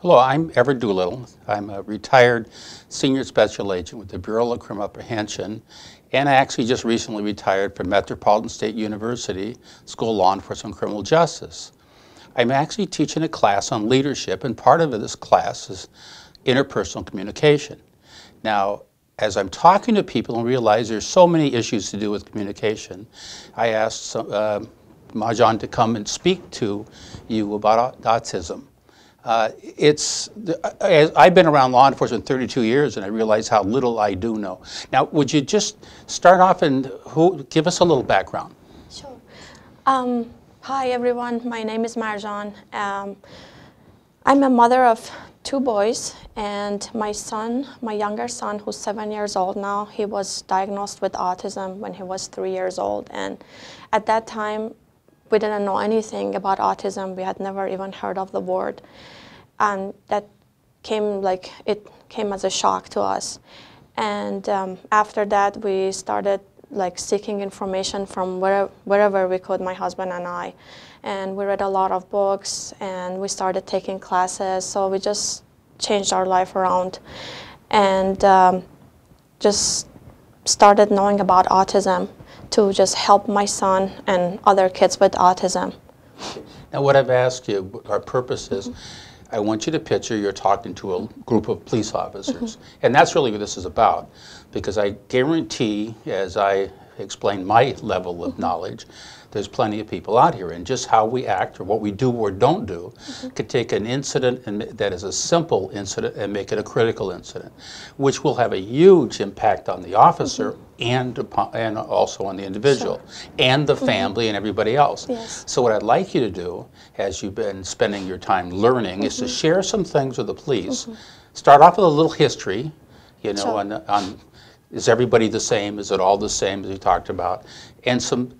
Hello, I'm Everett Doolittle. I'm a retired senior special agent with the Bureau of Criminal Apprehension, and I actually just recently retired from Metropolitan State University School of Law Enforcement and Criminal Justice. I'm actually teaching a class on leadership, and part of this class is interpersonal communication. Now, as I'm talking to people and realize there's so many issues to do with communication, I asked Marjan to come and speak to you about autism. I've been around law enforcement 32 years, and I realize how little I do know. Now, would you just start off and give us a little background? Sure. Hi, everyone. My name is Marjan. I'm a mother of 2 boys, and my younger son, who's 7 years old now, he was diagnosed with autism when he was 3 years old. And at that time, we didn't know anything about autism. We had never even heard of the word. And that came as a shock to us. And after that, we started seeking information from wherever we could, my husband and I. And we read a lot of books, and we started taking classes. So we just changed our life around and just started knowing about autism to just help my son and other kids with autism. Now, what I've asked you, our purpose is, I want you to picture you're talking to a group of police officers. And that's really what this is about, because I guarantee, as I explain my level of knowledge, there's plenty of people out here, and just how we act or what we do or don't do could take an incident that is a simple incident and make it a critical incident, which will have a huge impact on the officer and also on the individual and the family and everybody else. Yes. So what I'd like you to do, as you've been spending your time learning, is to share some things with the police. Start off with a little history, you know, on is everybody the same? Is it all the same, as we talked about? And some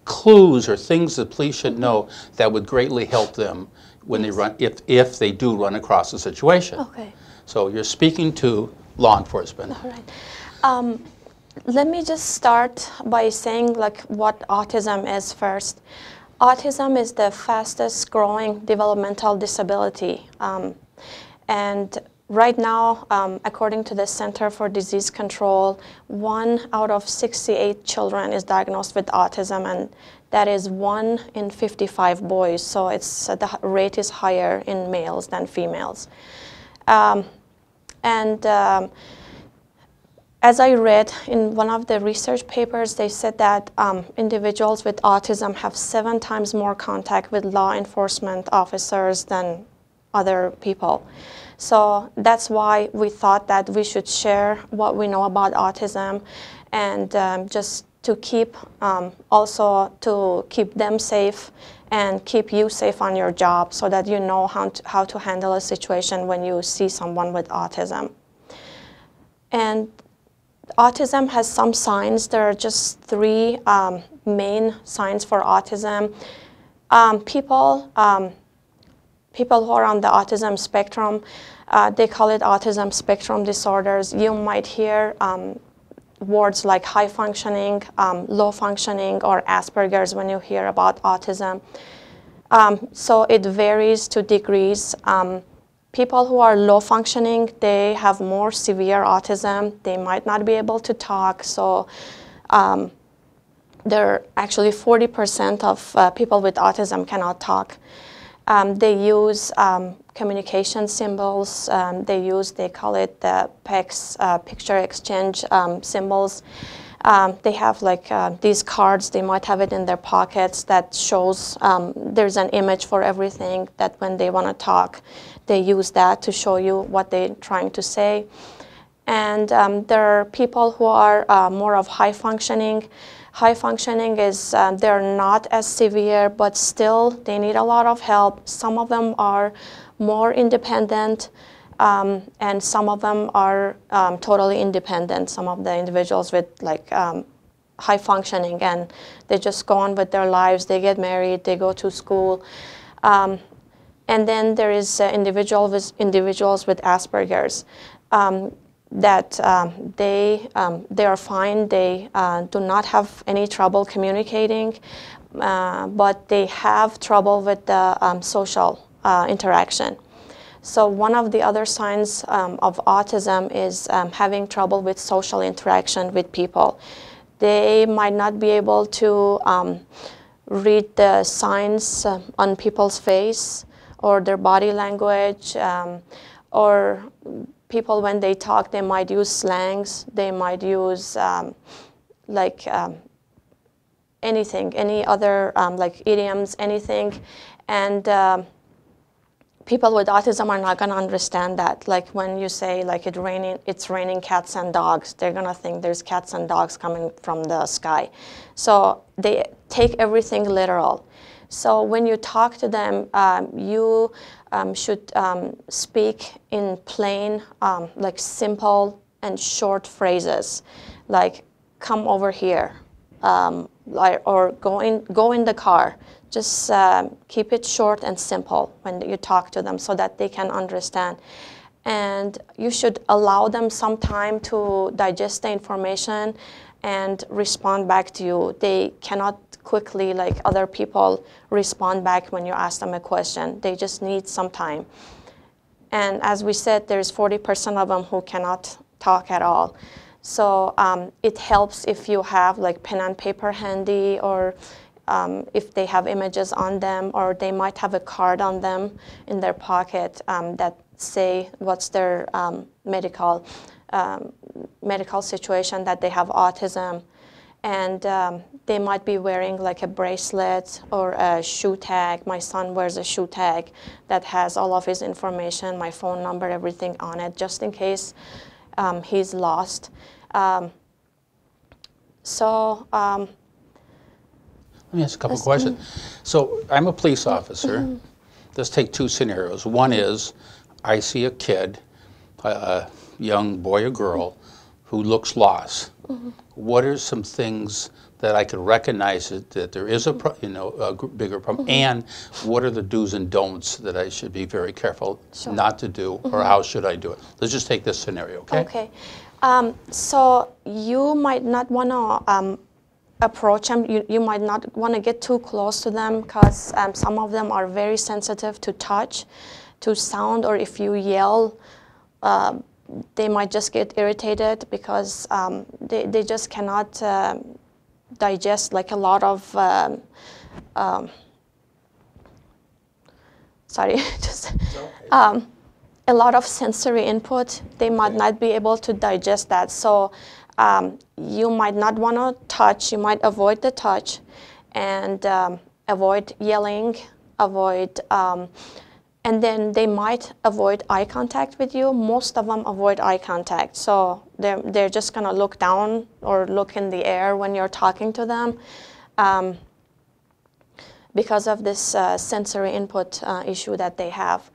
clues or things the police should know that would greatly help them when they run, if they do run across a situation. Okay. So you're speaking to law enforcement. All right. Let me just start by saying what autism is first. Autism is the fastest growing developmental disability. And right now, according to the Center for Disease Control, 1 out of 68 children is diagnosed with autism, and that is 1 in 55 boys. So the rate is higher in males than females. As I read in one of the research papers, they said that individuals with autism have 7 times more contact with law enforcement officers than other people. So that's why we thought that we should share what we know about autism, and just to keep, also to keep them safe and keep you safe on your job, so that you know how to handle a situation when you see someone with autism. And autism has some signs. There are just 3 main signs for autism. People who are on the autism spectrum, they call it autism spectrum disorders. You might hear words like high functioning, low functioning, or Asperger's when you hear about autism. So it varies to degrees. People who are low functioning, they have more severe autism. They might not be able to talk. So actually 40% of people with autism cannot talk. They use communication symbols. They call it the PECS, picture exchange symbols. They have these cards. They might have it in their pockets that shows there's an image for everything, that when they want to talk, they use that to show you what they're trying to say. And there are people who are more of high functioning. High functioning is they're not as severe, but still they need a lot of help. Some of them are more independent, and some of them are totally independent. Some of the individuals with high functioning, and they just go on with their lives. They get married, they go to school. And then there is individuals with Asperger's. That they are fine. They do not have any trouble communicating, but they have trouble with the social interaction. So one of the other signs of autism is having trouble with social interaction with people. They might not be able to read the signs on people's face or their body language, or people, when they talk, they might use slangs, they might use anything, any other like idioms, anything. And people with autism are not going to understand that. Like when you say like it's raining cats and dogs, they're going to think there's cats and dogs coming from the sky. So they take everything literal. So when you talk to them, you should speak in plain, like simple and short phrases, like come over here, or go in the car. Just keep it short and simple when you talk to them so that they can understand. And you should allow them some time to digest the information and respond back to you. They cannot quickly, like other people, respond back when you ask them a question. They just need some time. And as we said, there's 40% of them who cannot talk at all. So it helps if you have like pen and paper handy, or if they have images on them, or they might have a card on them in their pocket that say what's their medical situation, that they have autism. And they might be wearing like a bracelet or a shoe tag. My son wears a shoe tag that has all of his information, my phone number, everything on it, just in case he's lost. Let me ask a couple of questions. So I'm a police officer. Let's take two scenarios. One is I see a kid, a young boy or girl, who looks lost. What are some things that I could recognize that there is a bigger problem, and what are the do's and don'ts that I should be very careful not to do, or how should I do it? Let's just take this scenario, okay? Okay. So you might not want to approach them. You might not want to get too close to them, because some of them are very sensitive to touch, to sound, or if you yell, they might just get irritated because they just cannot digest like a lot of, a lot of sensory input. They might not be able to digest that. So you might not want to touch. You might avoid the touch, and avoid yelling, avoid, and then they might avoid eye contact with you. Most of them avoid eye contact. So they're just going to look down or look in the air when you're talking to them, because of this sensory input issue that they have.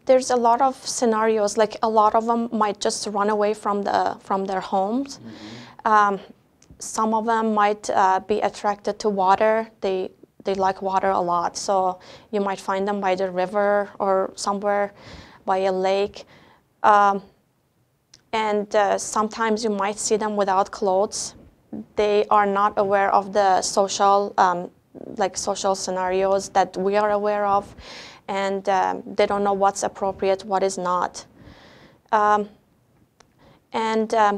There's a lot of scenarios, like a lot of them might just run away from their homes. Some of them might be attracted to water. They like water a lot, so you might find them by the river or somewhere by a lake. Sometimes you might see them without clothes. They are not aware of the social scenarios that we are aware of, and they don't know what's appropriate, what is not.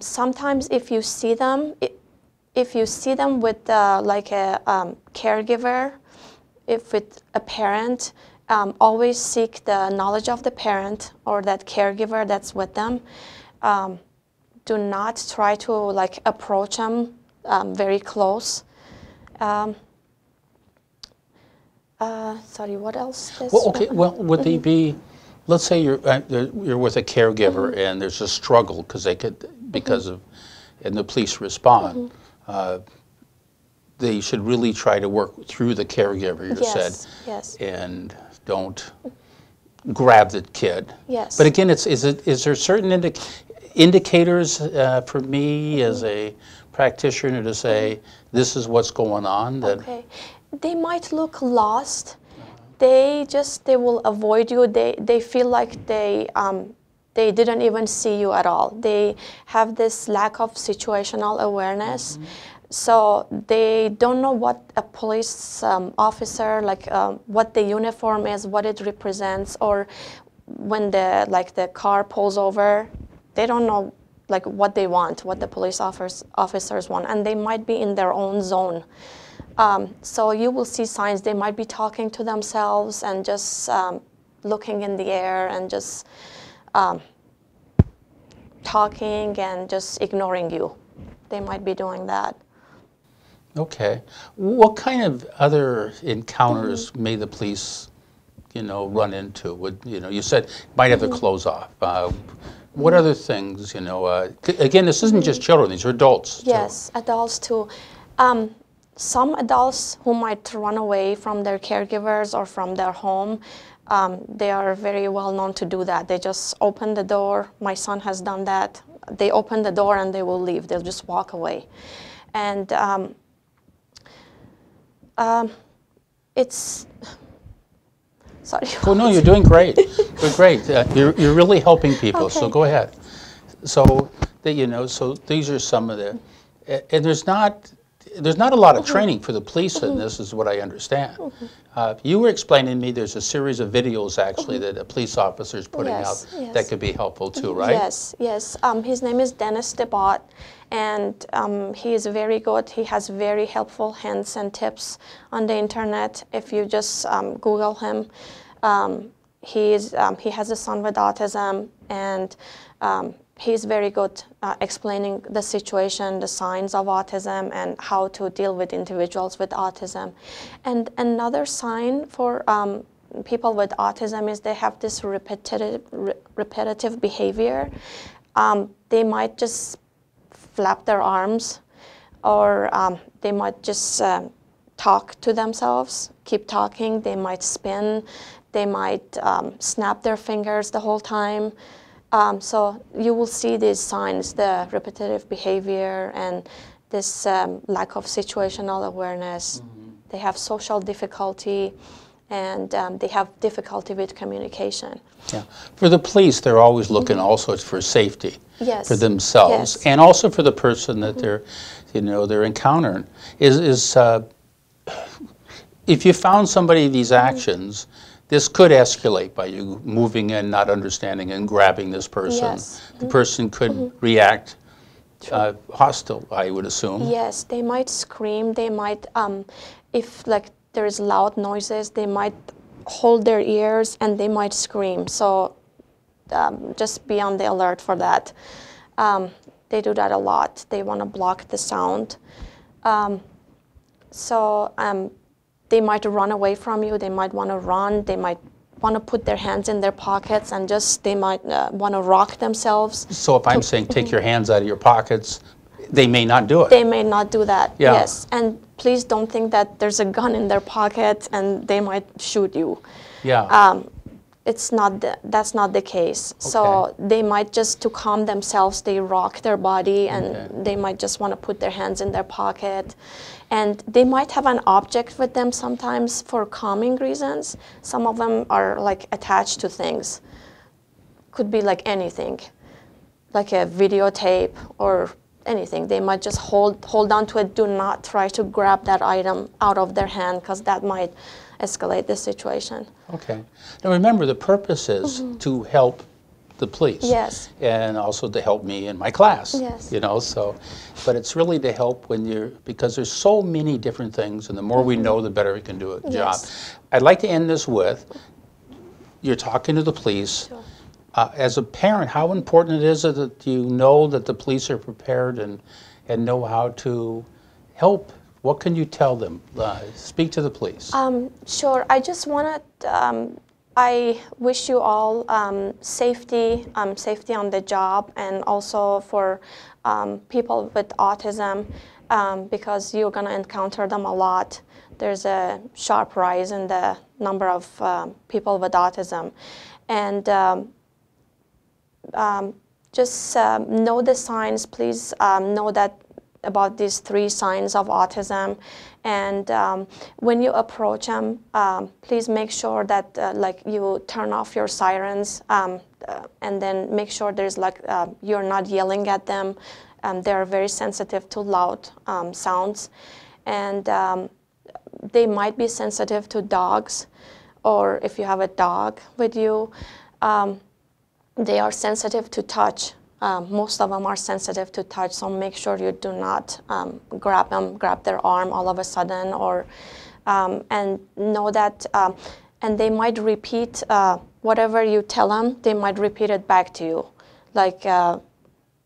Sometimes if you see them with like a caregiver, if with a parent, always seek the knowledge of the parent or that caregiver that's with them. Do not try to like approach them very close. Sorry, what else? Well, okay. Well, would they be? Let's say you're with a caregiver and there's a struggle because and the police respond. They should really try to work through the caregiver, you said, and don't grab the kid. Yes. But again, is there certain indicators for me as a practitioner to say this is what's going on? Okay. They might look lost. They will avoid you. They feel like they didn't even see you at all. They have this lack of situational awareness. So they don't know what a police officer, like what the uniform is, what it represents, or when the car pulls over, they don't know like what they want, what the police officers want, and they might be in their own zone. So you will see signs. They might be talking to themselves and just looking in the air and just talking and just ignoring you. They might be doing that. Okay. What kind of other encounters may the police, run into? You said might have their clothes off. What other things, again, this isn't just children, these are adults too. Yes, adults too. Some adults who might run away from their caregivers or from their home, they are very well known to do that. They just open the door. My son has done that. They open the door and they will leave. They'll just walk away. And it's, sorry. Oh, no, you're doing great. You're great. You're really helping people, Okay. so go ahead. So, so these are some of the, and there's not a lot of training for the police in this, is what I understand. You were explaining to me there's a series of videos, actually, that a police officer is putting out that could be helpful, too, right? Yes, yes. His name is Dennis DeBott, and he is very good. He has very helpful hints and tips on the internet. If you just Google him, he has a son with autism, and he's very good explaining the situation, the signs of autism, and how to deal with individuals with autism. And another sign for people with autism is they have this repetitive behavior. They might just flap their arms, or they might just talk to themselves, keep talking. They might spin. They might snap their fingers the whole time. So you will see these signs, the repetitive behavior and this lack of situational awareness. They have social difficulty, and they have difficulty with communication. Yeah. For the police, they're always looking also for safety for themselves, and also for the person that they're encountering. If you found somebody in these actions, this could escalate by you moving in, not understanding, and grabbing this person. Yes. The person could react hostile, I would assume. Yes, they might scream. They might, if there's loud noises, they might hold their ears and they might scream. So just be on the alert for that. They do that a lot. They want to block the sound. They might run away from you. They might want to run. They might want to put their hands in their pockets and they might want to rock themselves. So if I'm saying take your hands out of your pockets, they may not do it. They may not do that, yeah. Yes. And please don't think that there's a gun in their pocket and they might shoot you. Yeah. That's not the case. Okay. So they might just, to calm themselves, they rock their body, and they might just want to put their hands in their pocket. And they might have an object with them sometimes for calming reasons. Some of them are attached to things. Could be anything, like a videotape or anything. They might just hold on to it. Do not try to grab that item out of their hand, because that might escalate the situation. Okay. Now remember, the purpose is to help the police. Yes. And also to help me in my class. Yes. But it's really to help because there's so many different things, and the more we know, the better we can do a job. I'd like to end this with, you're talking to the police. Sure. As a parent, how important it is that you know that the police are prepared and know how to help? What can you tell them? Speak to the police. Sure. I just want to, I wish you all safety on the job, and also for people with autism, because you're going to encounter them a lot. There's a sharp rise in the number of people with autism. And just know the signs. Please know about these 3 signs of autism, and when you approach them, please make sure that you turn off your sirens, and then make sure there's you're not yelling at them. They are very sensitive to loud sounds, and they might be sensitive to dogs, or if you have a dog with you, they are sensitive to touch. Most of them are sensitive to touch, so make sure you do not grab their arm all of a sudden, or and know that, and they might repeat whatever you tell them, they might repeat it back to you, like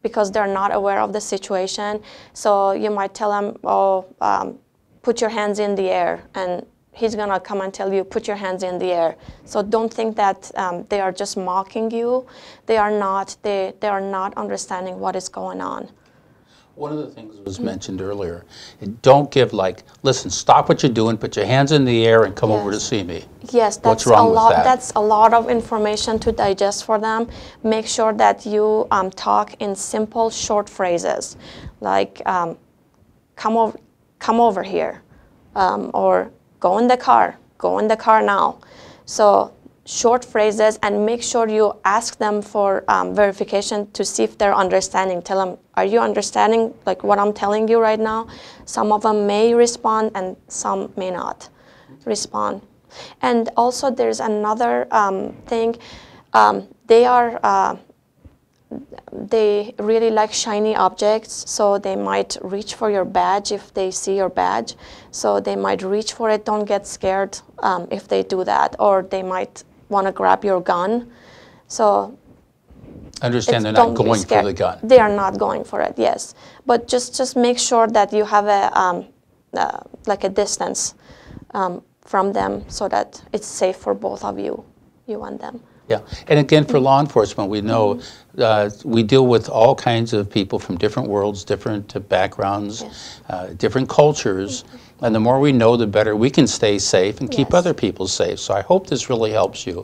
because they're not aware of the situation. So you might tell them, oh, put your hands in the air, and he's gonna come and tell you, put your hands in the air. So don't think that they are just mocking you. They are not. They are not understanding what is going on. One of the things that was mentioned earlier, don't give like, listen, stop what you're doing, put your hands in the air and come over to see me. Yes, that's What's wrong a lot. with that? That's a lot of information to digest for them. Make sure that you talk in simple, short phrases, like come over here, or go in the car now. So short phrases, and make sure you ask them for verification to see if they're understanding. Tell them, are you understanding like what I'm telling you right now? Some of them may respond and some may not respond. And also there's another thing, they really like shiny objects, so they might reach for your badge if they see your badge. So they might reach for it. Don't get scared if they do that, or they might want to grab your gun. So understand they're not going for the gun. They are not going for it, yes. But just make sure that you have a like a distance from them, so that it's safe for both of you and them. Yeah, and again, for law enforcement, we know we deal with all kinds of people from different worlds, different backgrounds, different cultures, and the more we know, the better we can stay safe and keep other people safe. So I hope this really helps you,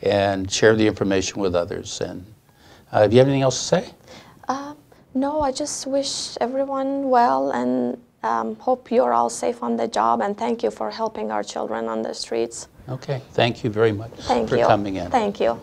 and share the information with others. And do you have anything else to say? No, I just wish everyone well, and hope you're all safe on the job, and thank you for helping our children on the streets. Okay, thank you very much for coming in. Thank you.